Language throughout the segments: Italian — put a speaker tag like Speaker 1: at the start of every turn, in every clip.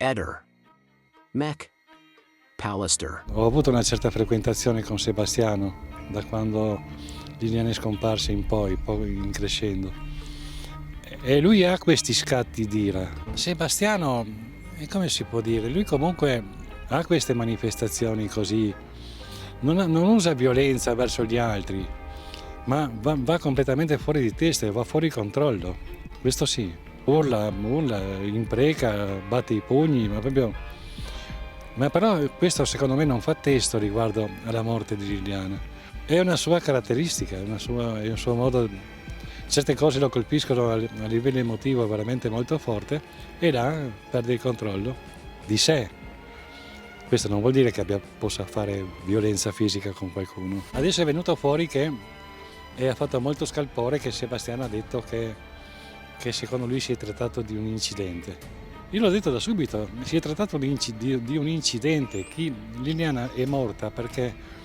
Speaker 1: Eder, Mech, Pallister.
Speaker 2: Ho avuto una certa frequentazione con Sebastiano da quando Liliana è scomparsa in poi in crescendo. E lui ha questi scatti d'ira. Sebastiano, come si può dire, lui comunque ha queste manifestazioni così, non usa violenza verso gli altri, ma va completamente fuori di testa e va fuori controllo. Questo sì, urla, impreca, batte i pugni, ma però questo secondo me non fa testo riguardo alla morte di Liliana. È una sua caratteristica, è un suo modo. Certe cose lo colpiscono a livello emotivo veramente molto forte e là perde il controllo di sé. Questo non vuol dire che possa fare violenza fisica con qualcuno. Adesso è venuto fuori e ha fatto molto scalpore che Sebastiano ha detto che secondo lui si è trattato di un incidente. Io l'ho detto da subito, si è trattato di un incidente. Liliana è morta perché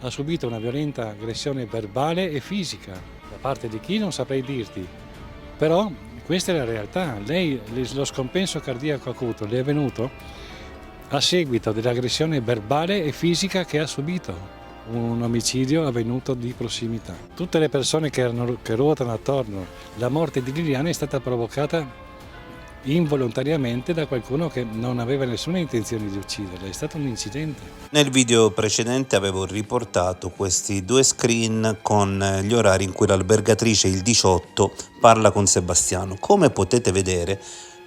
Speaker 2: ha subito una violenta aggressione verbale e fisica. Da parte di chi non saprei dirti. Però questa è la realtà. Lei, lo scompenso cardiaco acuto le è venuto a seguito dell'aggressione verbale e fisica che ha subito. Un omicidio avvenuto di prossimità. Tutte le persone che ruotano attorno, la morte di Liliana è stata provocata involontariamente da qualcuno che non aveva nessuna intenzione di ucciderla, è stato un incidente.
Speaker 3: Nel video precedente avevo riportato questi due screen con gli orari in cui l'albergatrice il 18 parla con Sebastiano. Come potete vedere,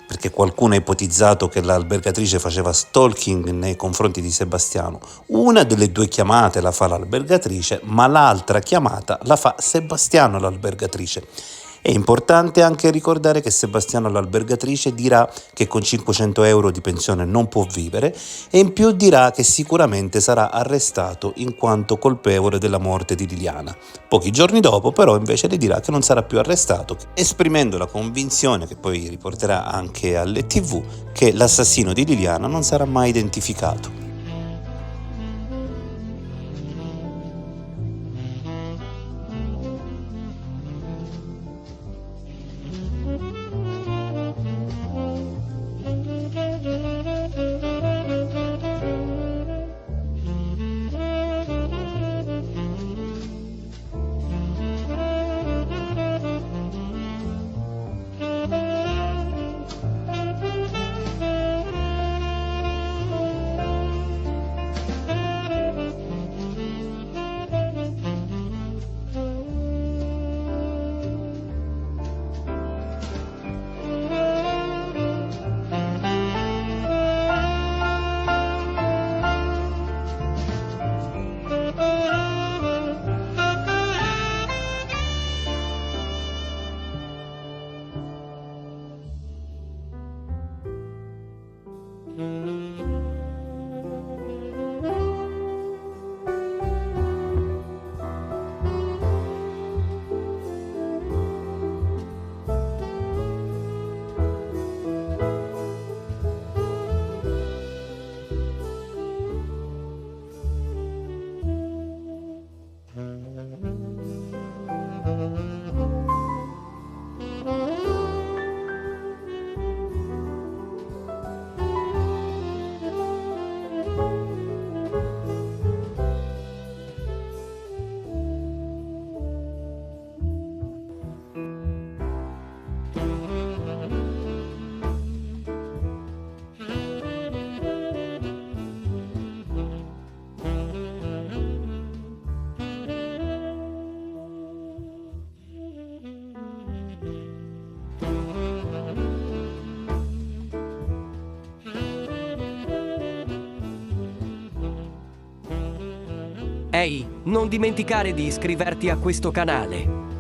Speaker 3: perché qualcuno ha ipotizzato che l'albergatrice faceva stalking nei confronti di Sebastiano, una delle due chiamate la fa l'albergatrice, ma l'altra chiamata la fa Sebastiano l'albergatrice. È importante anche ricordare che Sebastiano l'albergatrice dirà che con 500 euro di pensione non può vivere e in più dirà che sicuramente sarà arrestato in quanto colpevole della morte di Liliana. Pochi giorni dopo però invece le dirà che non sarà più arrestato, esprimendo la convinzione, che poi riporterà anche alle TV, che l'assassino di Liliana non sarà mai identificato.
Speaker 4: Ehi, non dimenticare di iscriverti a questo canale.